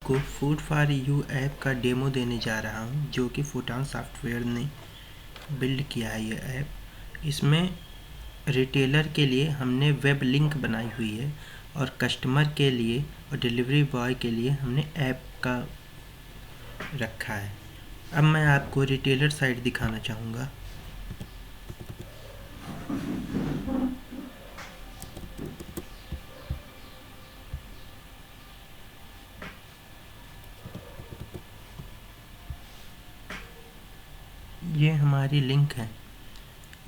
आपको food for you app का demo देने जा रहा हूं, जो कि फोटान सॉफ्टवेयर ने बिल्ड किया है। ये ऐप, इसमें रिटेलर के लिए हमने वेब लिंक बनाई हुई है और कस्टमर के लिए और डिलीवरी बॉय के लिए हमने ऐप का रखा है। अब मैं आपको रिटेलर साइट दिखाना चाहूँगा। ये हमारी लिंक है।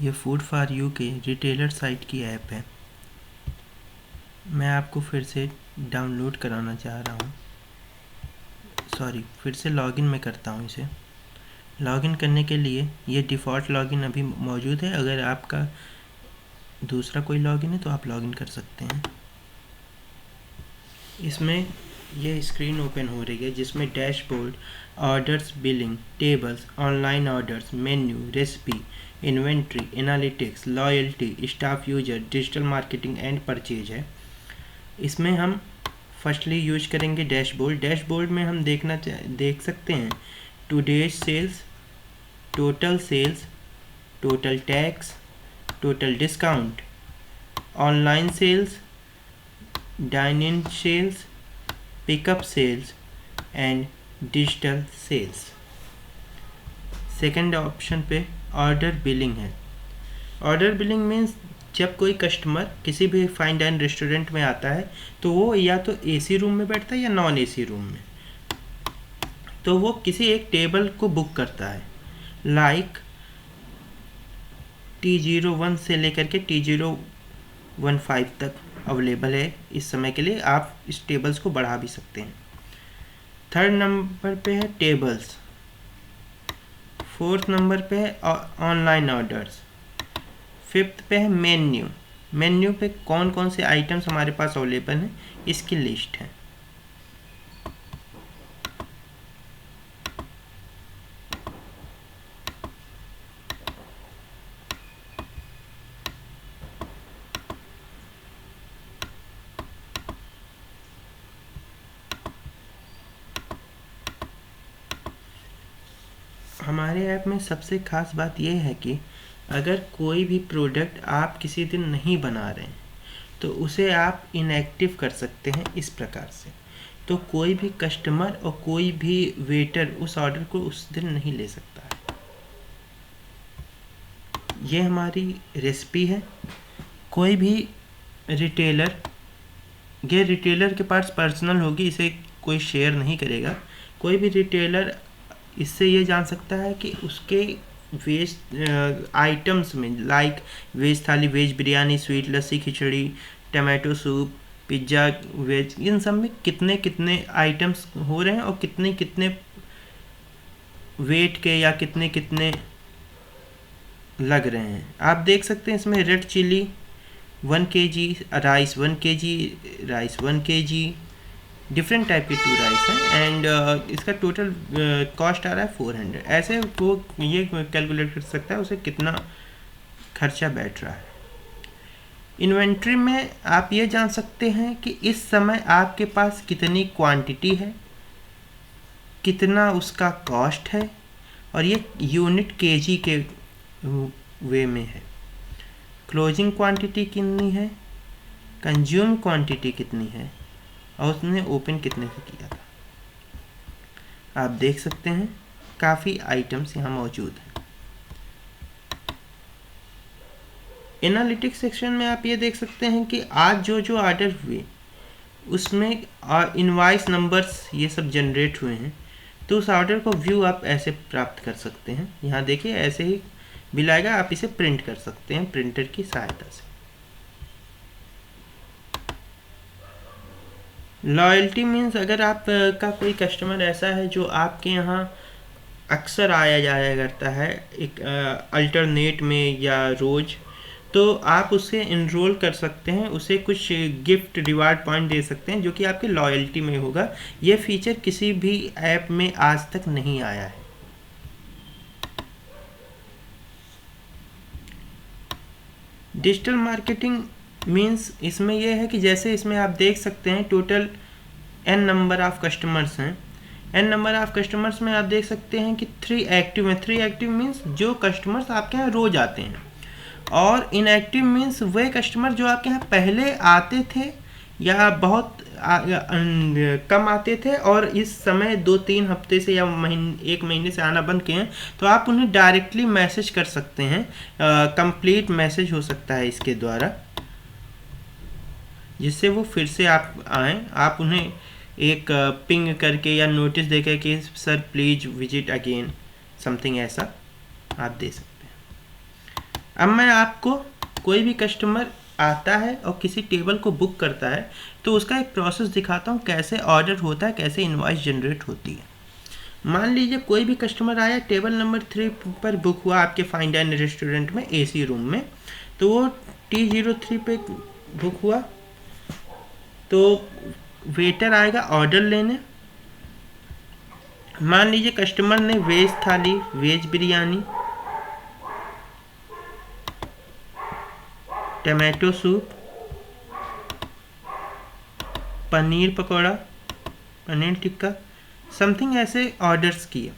ये फूड फॉर यू के रिटेलर साइट की ऐप है। मैं आपको फिर से डाउनलोड कराना चाह रहा हूँ। फिर से लॉगिन मैं करता हूँ इसे। लॉगिन करने के लिए ये डिफ़ॉल्ट लॉगिन अभी मौजूद है। अगर आपका दूसरा कोई लॉगिन है तो आप लॉगिन कर सकते हैं। इसमें ये स्क्रीन ओपन हो रही है जिसमें dashboard, orders, billing, tables, online orders, menu, recipe, inventory, analytics, loyalty, staff user, digital marketing and purchase है। इसमें हम फर्स्टली यूज करेंगे डैशबोर्ड। डैशबोर्ड में हम देख सकते हैं today's sales, total sales, total tax, total discount, online sales, dine in sales, pickup sales and digital sales. Second option पे ऑर्डर बिलिंग है। ऑर्डर बिलिंग मीन्स जब कोई कस्टमर किसी भी फाइन डाइन रेस्टोरेंट में आता है तो वो या तो एसी रूम में बैठता है या नॉन एसी रूम में, तो वो किसी एक टेबल को बुक करता है। लाइक T01 से लेकर के T015 तक अवेलेबल है इस समय के लिए। आप इस टेबल्स को बढ़ा भी सकते हैं। थर्ड नंबर पे है टेबल्स। फोर्थ नंबर पे है ऑनलाइन ऑर्डर्स। फिफ्थ पे है मेन्यू। मेन्यू पे कौन कौन से आइटम्स हमारे पास अवेलेबल हैं इसकी लिस्ट है। हमारे ऐप में सबसे ख़ास बात यह है कि अगर कोई भी प्रोडक्ट आप किसी दिन नहीं बना रहे हैं तो उसे आप इनएक्टिव कर सकते हैं इस प्रकार से। तो कोई भी कस्टमर और कोई भी वेटर उस ऑर्डर को उस दिन नहीं ले सकता है। ये हमारी रेसिपी है। कोई भी रिटेलर, ये रिटेलर के पास पर्सनल होगी, इसे कोई शेयर नहीं करेगा। कोई भी रिटेलर इससे ये जान सकता है कि उसके वेज आइटम्स में, like veg thali, veg biryani, sweet लस्सी, खिचड़ी, टमाटो सूप, पिज्ज़ा, वेज, इन सब में कितने कितने आइटम्स हो रहे हैं और कितने कितने वेट के या कितने कितने लग रहे हैं। आप देख सकते हैं इसमें red chilli 1 kg, rice 1 kg, rice 1 kg, different type के 2 राइस हैं एंड इसका टोटल कॉस्ट आ रहा है 400। ऐसे वो ये कैलकुलेट कर सकता है उसे कितना खर्चा बैठ रहा है। इन्वेंट्री में आप ये जान सकते हैं कि इस समय आपके पास कितनी क्वांटिटी है, कितना उसका कॉस्ट है, और ये यूनिट केजी के वे में है। क्लोजिंग क्वांटिटी कितनी है, कंज्यूम क्वांटिटी कितनी है और उसने ओपन कितने से किया था। आप देख सकते हैं काफ़ी आइटम्स यहाँ मौजूद हैं। एनालिटिक्स सेक्शन में आप ये देख सकते हैं कि आज जो ऑर्डर हुए उसमें इनवॉइस नंबर्स ये सब जनरेट हुए हैं। तो उस ऑर्डर को व्यू आप ऐसे प्राप्त कर सकते हैं। यहाँ देखिए ऐसे ही बिल आएगा, आप इसे प्रिंट कर सकते हैं प्रिंटर की सहायता से। लॉयल्टी मीन्स अगर आप का कोई कस्टमर ऐसा है जो आपके यहाँ अक्सर आया जाया करता है एक अल्टरनेट में या रोज़, तो आप उसे इनरोल कर सकते हैं, उसे कुछ गिफ्ट रिवार्ड पॉइंट दे सकते हैं जो कि आपके लॉयल्टी में होगा। ये फीचर किसी भी ऐप में आज तक नहीं आया है। डिजिटल मार्केटिंग मीन्स इसमें यह है कि जैसे इसमें आप देख सकते हैं total N number of customers हैं। एन नंबर ऑफ कस्टमर्स में आप देख सकते हैं कि 3 एक्टिव हैं। 3 एक्टिव मीन्स जो कस्टमर्स आपके यहाँ रोज आते हैं, और इनएक्टिव मीन्स वे कस्टमर जो आपके यहाँ पहले आते थे या बहुत कम आते थे और इस समय 2-3 हफ्ते से या एक महीने से आना बंद किए हैं, तो आप उन्हें डायरेक्टली मैसेज कर सकते हैं। कंप्लीट मैसेज हो सकता है इसके द्वारा, जिससे वो फिर से आप आएँ। आप उन्हें एक पिंग करके या नोटिस देकर कि sir please visit again, something ऐसा आप दे सकते हैं। अब मैं आपको कोई भी कस्टमर आता है और किसी टेबल को बुक करता है तो उसका एक प्रोसेस दिखाता हूँ, कैसे ऑर्डर होता है, कैसे इनवॉइस जनरेट होती है। मान लीजिए कोई भी कस्टमर आया, टेबल नंबर 3 पर बुक हुआ आपके फाइन डाइन रेस्टोरेंट में AC रूम में, तो वो T03 पे बुक हुआ, तो वेटर आएगा ऑर्डर लेने। मान लीजिए कस्टमर ने veg thali, veg biryani, tomato soup, paneer pakora, paneer tikka, something ऐसे ऑर्डर्स किए।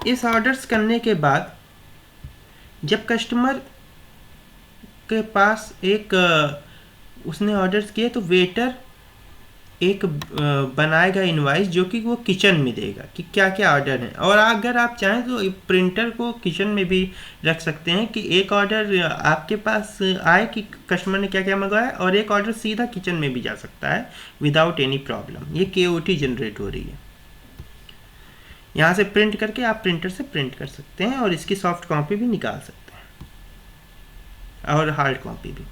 इस ऑर्डर्स करने के बाद जब कस्टमर के पास उसने ऑर्डर्स किए तो वेटर एक बनाएगा इनवाइस, जो कि वो किचन में देगा कि क्या क्या ऑर्डर है। और अगर आप चाहें तो प्रिंटर को किचन में भी रख सकते हैं कि एक ऑर्डर आपके पास आए कि कस्टमर ने क्या क्या मंगवाया, और एक ऑर्डर सीधा किचन में भी जा सकता है विदाउट एनी प्रॉब्लम। ये KOT जनरेट हो रही है। यहाँ से प्रिंट करके आप प्रिंटर से प्रिंट कर सकते हैं और इसकी सॉफ्ट कॉपी भी निकाल सकते हैं और हार्ड कॉपी भी।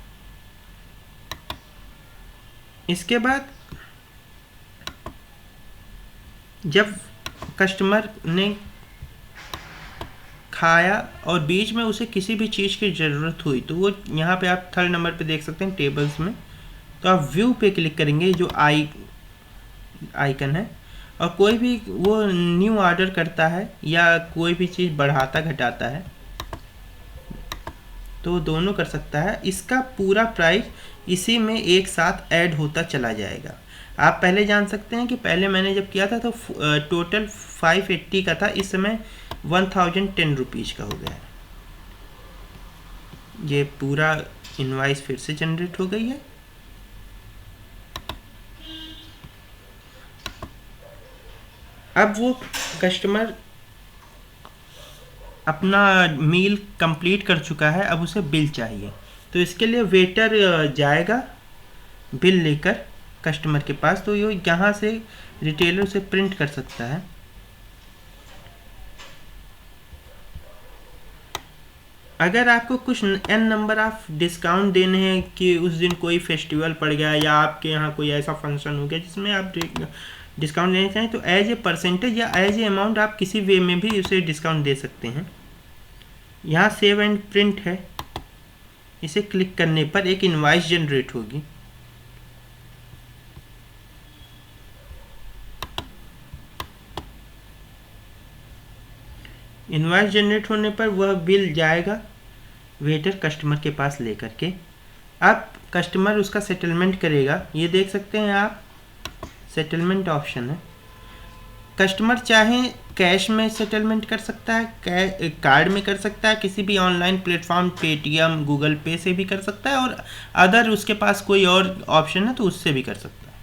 इसके बाद जब कस्टमर ने खाया और बीच में उसे किसी भी चीज़ की ज़रूरत हुई, तो वो यहाँ पे आप 3rd नंबर पे देख सकते हैं टेबल्स में, तो आप व्यू पे क्लिक करेंगे, जो आइकन है, और कोई भी वो न्यू ऑर्डर करता है या कोई भी चीज़ बढ़ाता घटाता है तो दोनों कर सकता है। इसका पूरा प्राइस इसी में एक साथ ऐड होता चला जाएगा। आप पहले जान सकते हैं कि पहले मैंने जब किया था तो टोटल 580 का था, इस समय 1010 रुपीज़ का हो गया है। ये पूरा इनवाइस फिर से जनरेट हो गई है। अब वो कस्टमर अपना मील कंप्लीट कर चुका है, अब उसे बिल चाहिए, तो इसके लिए वेटर जाएगा बिल लेकर कस्टमर के पास, तो ये यहाँ से रिटेलर से प्रिंट कर सकता है। अगर आपको कुछ n नंबर ऑफ डिस्काउंट देने हैं कि उस दिन कोई फेस्टिवल पड़ गया या आपके यहाँ कोई ऐसा फंक्शन हो गया जिसमें आप डिस्काउंट देना चाहें, तो एज ए परसेंटेज या एज ए अमाउंट आप किसी वे में भी उसे डिस्काउंट दे सकते हैं। यहाँ सेव एंड प्रिंट है, इसे क्लिक करने पर एक इनवाइस जनरेट होगी। इनवाइस जनरेट होने पर वह बिल जाएगा वेटर कस्टमर के पास लेकर के। अब कस्टमर उसका सेटलमेंट करेगा। ये देख सकते हैं आप, सेटलमेंट ऑप्शन है। कस्टमर चाहे कैश में सेटलमेंट कर सकता है, कार्ड में कर सकता है, किसी भी ऑनलाइन प्लेटफॉर्म पेटीएम, गूगल पे से भी कर सकता है, और अदर उसके पास कोई और ऑप्शन है तो उससे भी कर सकता है।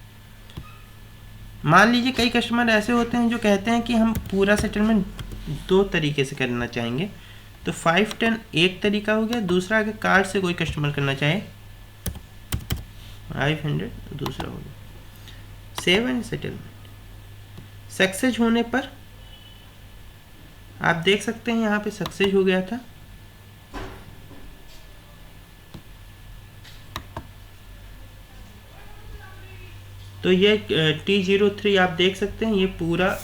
मान लीजिए कई कस्टमर ऐसे होते हैं जो कहते हैं कि हम पूरा सेटलमेंट 2 तरीके से करना चाहेंगे, तो 510 एक तरीका हो गया। दूसरा अगर कार्ड से कोई कस्टमर करना चाहे 500 दूसरा हो गया। सेव एंड सेटलमेंट सक्सेस होने पर आप देख सकते हैं यहाँ पे सक्सेस हो गया था। तो ये T03 आप देख सकते हैं, ये पूरा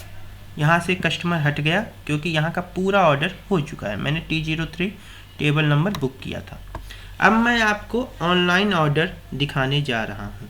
यहाँ से कस्टमर हट गया क्योंकि यहाँ का पूरा ऑर्डर हो चुका है। मैंने T03 टेबल नंबर बुक किया था। अब मैं आपको ऑनलाइन ऑर्डर दिखाने जा रहा हूँ।